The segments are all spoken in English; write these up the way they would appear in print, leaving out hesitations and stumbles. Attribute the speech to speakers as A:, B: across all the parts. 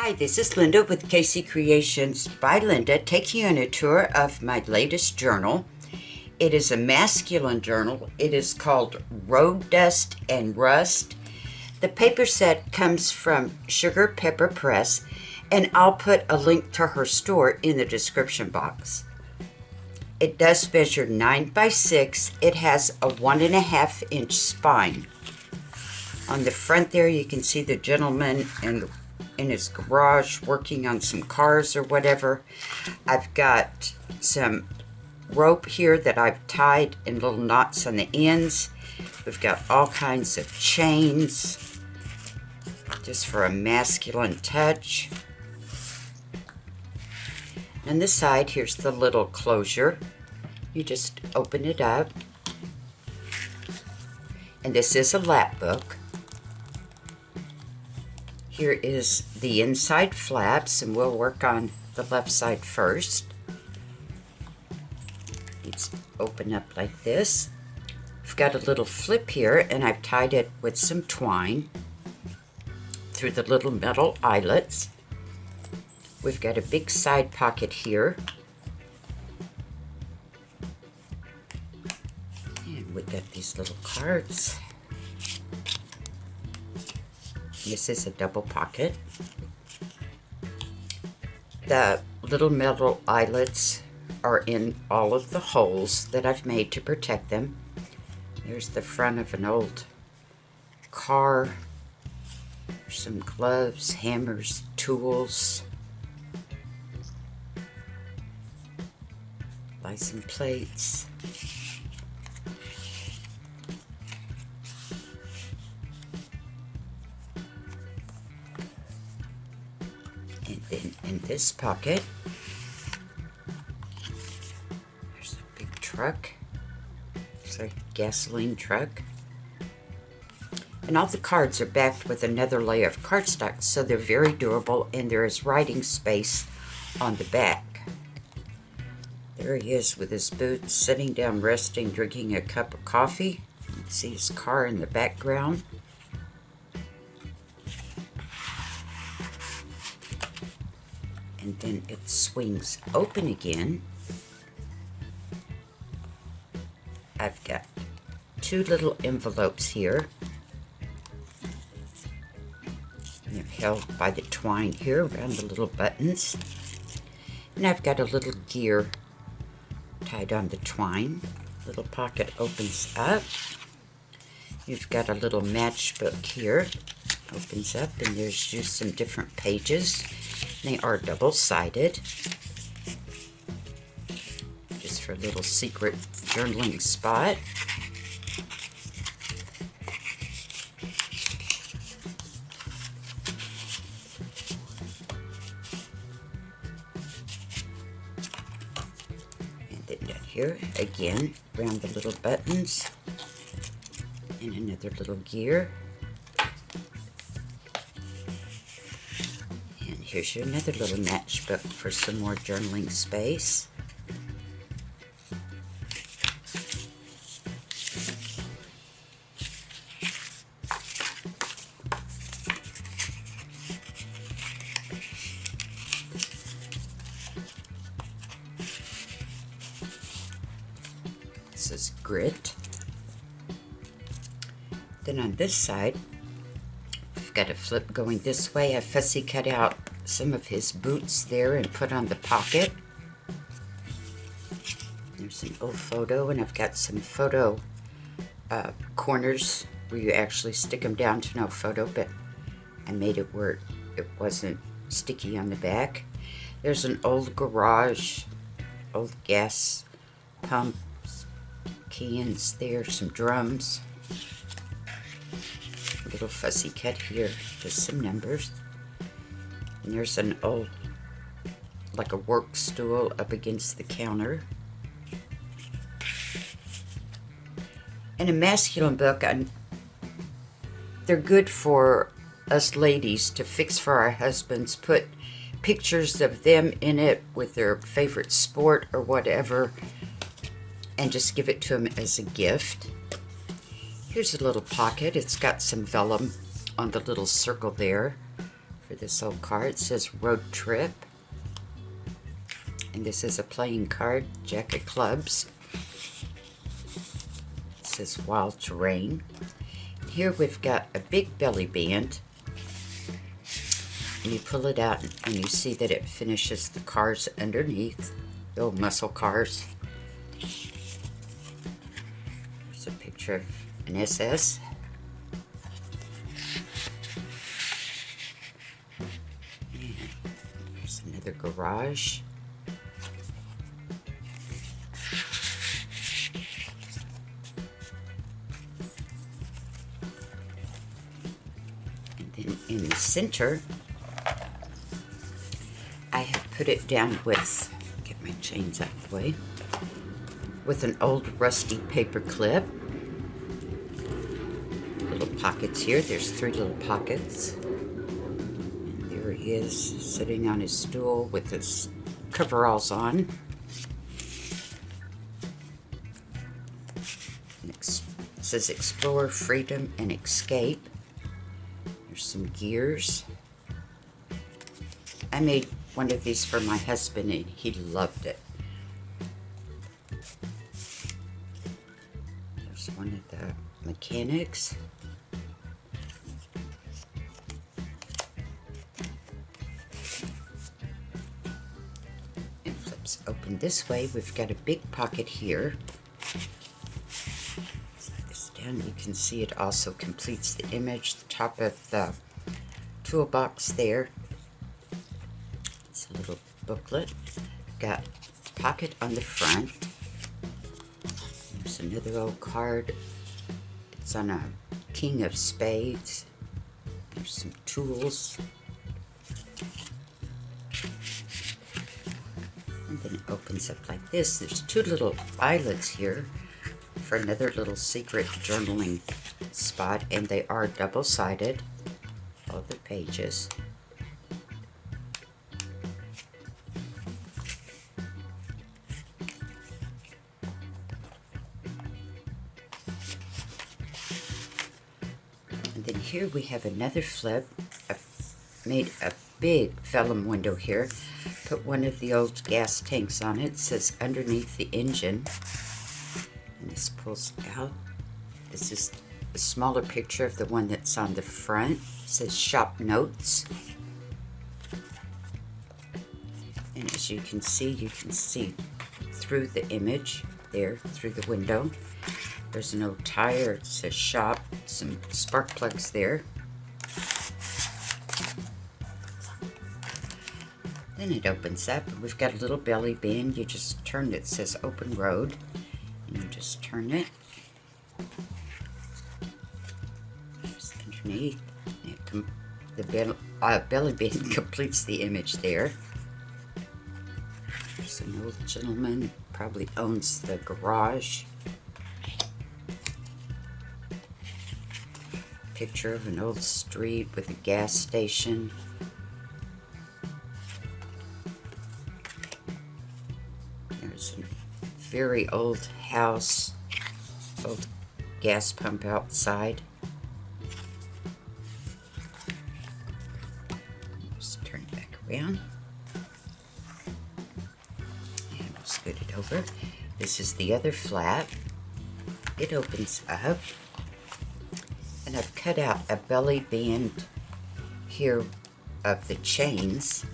A: Hi, this is Linda with Casey Creations by Linda, taking you on a tour of my latest journal. It is a masculine journal. It is called Road Dust and Rust. The paper set comes from Sugar Pepper Press, and I'll put a link to her store in the description box. It does measure 9 by 6. It has a 1.5 inch spine. On the front there, you can see the gentleman in his garage working on some cars or whatever. I've got some rope here that I've tied in little knots on the ends. We've got all kinds of chains just for a masculine touch. On the side, here's the little closure. You just open it up. And this is a lap book. Here is the inside flaps, and we'll work on the left side first. It's open up like this. I've got a little flip here, and I've tied it with some twine through the little metal eyelets. We've got a big side pocket here. And we've got these little cards. This is a double pocket. The little metal eyelets are in all of the holes that I've made to protect them. There's the front of an old car. There's some gloves, hammers, tools, license plates. And then in this pocket, there's a big truck. It's like a gasoline truck. And all the cards are backed with another layer of cardstock, so they're very durable, and there is writing space on the back. There he is with his boots, sitting down, resting, drinking a cup of coffee. You can see his car in the background. And then it swings open again. I've got 2 little envelopes here. And they're held by the twine here around the little buttons. And I've got a little gear tied on the twine. Little pocket opens up. You've got a little matchbook here. Opens up, and there's just some different pages. They are double-sided, just for a little secret journaling spot. And then down here, again, around the little buttons, and another little gear. Here's your another little matchbook for some more journaling space. This is grit. Then on this side, I've got a flip going this way. I fussy cut out some of his boots there and put on the pocket. There's an old photo, and I've got some photo corners where you actually stick them down to no photo, but I made it where it wasn't sticky on the back. There's an old garage, old gas pumps, cans there, some drums. A little fussy cut here, just some numbers. And there's an old, like a work stool up against the counter. And a masculine book, they're good for us ladies to fix for our husbands, put pictures of them in it with their favorite sport or whatever, and just give it to them as a gift. Here's a little pocket. It's got some vellum on the little circle there for this old card. It says road trip. And this is a playing card, Jack of clubs. It says wild terrain. Here we've got a big belly band. And you pull it out and you see that it finishes the cars underneath, the old muscle cars. There's a picture of an SS. And there's another garage. And then in the center, I have put it down with, get my chains out of the way, with an old rusty paper clip. Little pockets here. There's 3 little pockets. And there he is, sitting on his stool with his coveralls on. It says Explore, Freedom, and Escape. There's some gears. I made one of these for my husband and he loved it. There's one of the mechanics. It flips open this way. We've got a big pocket here. Slide this down. You can see it also completes the image. The top of the toolbox there. A little booklet. Got a pocket on the front. There's another old card. It's on a king of spades. There's some tools. And then it opens up like this. There's 2 little eyelets here for another little secret journaling spot, and they are double-sided, all the pages. And then here we have another flip. I've made a big vellum window here. Put one of the old gas tanks on it. It says underneath the engine. And this pulls out. This is a smaller picture of the one that's on the front. It says shop notes. And as you can see through the image there, through the window. There's an old tire, it says shop, some spark plugs there. Then it opens up, and we've got a little belly band. You just turn it, says open road, and you just turn it. Just underneath, the belly band completes the image there. There's an old gentleman, probably owns the garage. Picture of an old street with a gas station. There's a very old house, old gas pump outside. Just turn it back around. And we'll scoot it over. This is the other flat. It opens up. And I've cut out a belly band here of the chains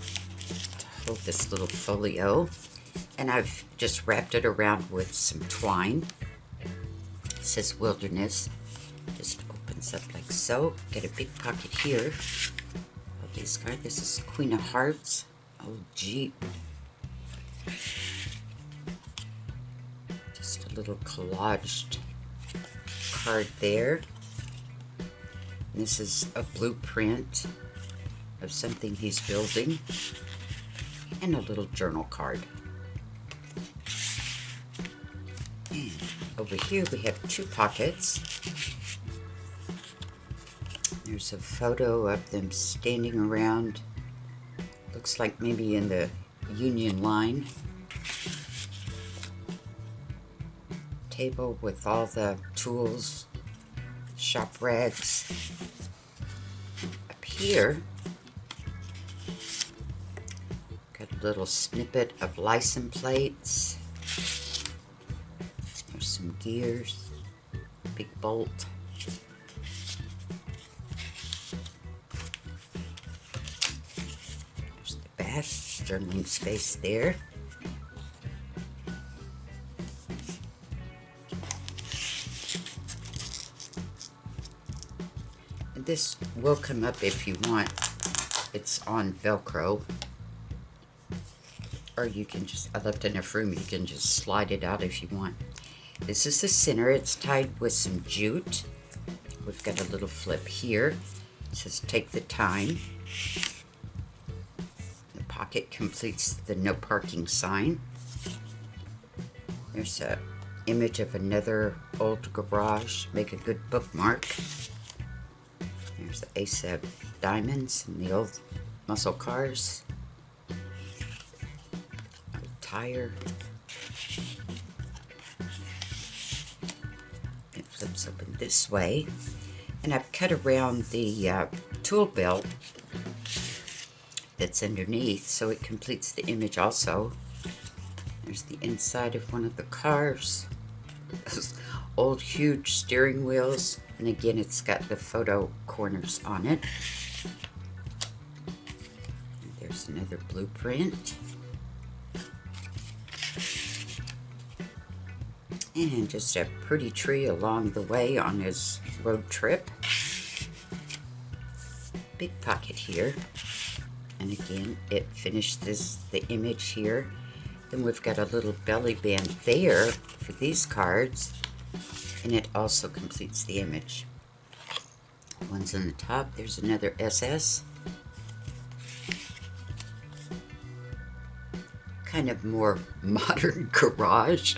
A: to hold this little folio. And I've just wrapped it around with some twine. It says wilderness. Just opens up like so. Get a big pocket here. Oh, this card. This is Queen of Hearts. Old Jeep. Just a little collaged card there. This is a blueprint of something he's building, and a little journal card. And over here we have 2 pockets. There's a photo of them standing around, looks like maybe in the Union line. Table with all the tools, shop rags. Up here little snippet of license plates. There's some gears, big bolt. There's the back, journaling space there. And this will come up if you want. It's on Velcro. Or you can just, I left enough room, you can just slide it out if you want. This is the center. It's tied with some jute. We've got a little flip here. It says take the time. The pocket completes the no parking sign. There's a image of another old garage. Make a good bookmark. There's the ace of diamonds and the old muscle cars. Tire. It flips open this way, and I've cut around the tool belt that's underneath, so it completes the image also. There's the inside of one of the cars, those old huge steering wheels, and again it's got the photo corners on it. And there's another blueprint. And just a pretty tree along the way on his road trip. Big pocket here. And again, it finishes the image here. Then we've got a little belly band there for these cards. And it also completes the image. One's on the top. There's another SS. Kind of more modern garage.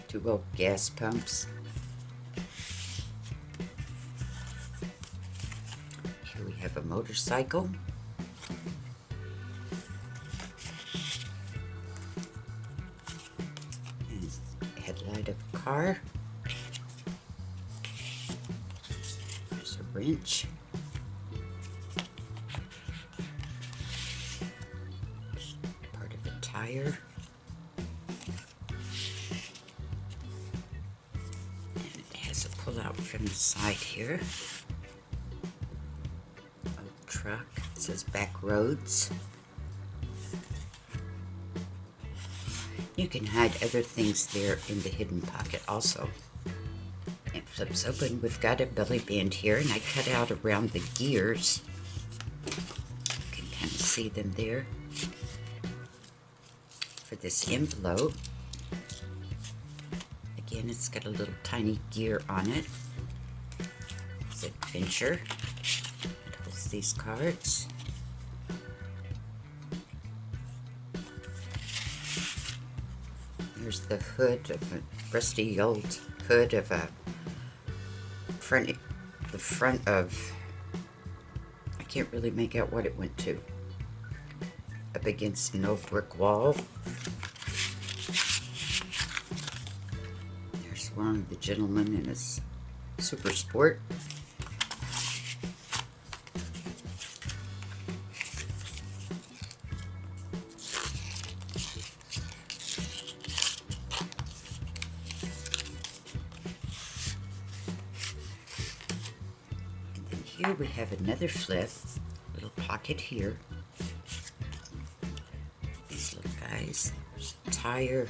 A: Two old gas pumps. Here we have a motorcycle. And headlight of a car. There's a wrench. Part of a tire. Pull out from the side here. Old truck. It says back roads. You can hide other things there in the hidden pocket also. It flips open. We've got a belly band here, and I cut out around the gears. You can kind of see them there. For this envelope, again, it's got a little tiny gear on it. It's adventure. It holds these cards. There's the hood of a rusty old hood of a the front of, I can't really make out what it went to. Up against an old brick wall. One of the gentleman in his super sport. And then here we have another flip, little pocket here. These little guys. There's a tire.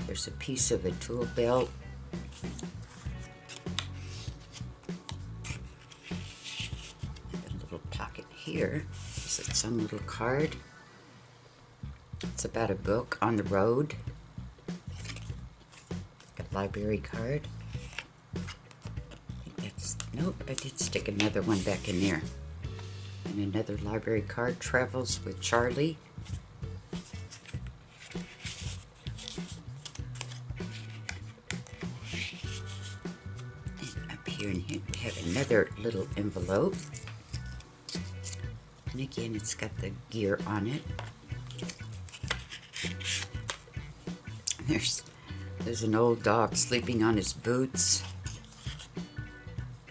A: There's a piece of a tool belt. Here is its own little card. It's about a book on the road. Got a library card. I think that's, nope, I did stick another one back in there. And another library card, Travels with Charlie. And up here in here we have another little envelope. And again, it's got the gear on it. There's an old dog sleeping on his boots.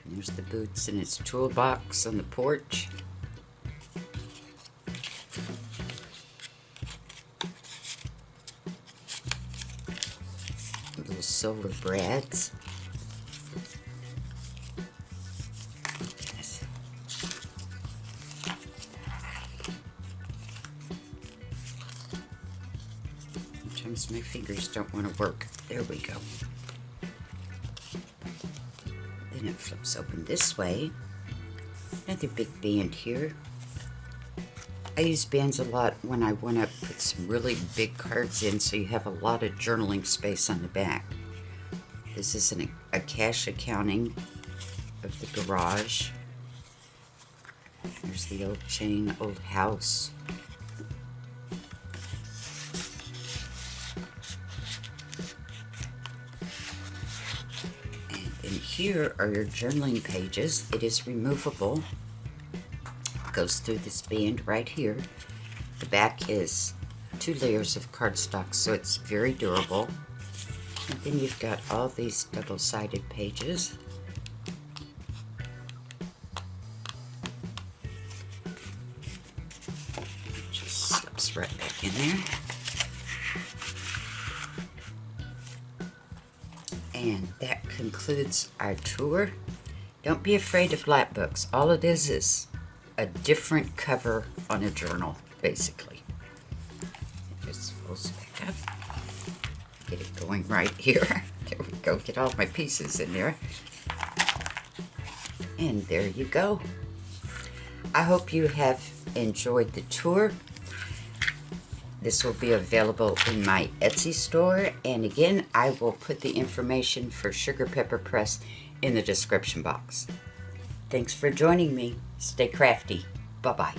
A: And there's the boots in his toolbox on the porch. silver brads. Sometimes my fingers don't want to work. There we go. Then it flips open this way. Another big band here. I use bands a lot when I want to put some really big cards in so you have a lot of journaling space on the back. This is a cash accounting of the garage. There's the old chain, old house. And here are your journaling pages. It is removable. Goes through this band right here. The back is 2 layers of cardstock, so it's very durable. And then you've got all these double-sided pages. It just slips right back in there. And that concludes our tour. Don't be afraid of lapbooks. All it is a different cover on a journal, basically. It just folds back up. Get it going right here. There we go. Get all my pieces in there. And there you go. I hope you have enjoyed the tour. This will be available in my Etsy store. And again, I will put the information for Sugar Pepper Press in the description box. Thanks for joining me. Stay crafty. Bye-bye.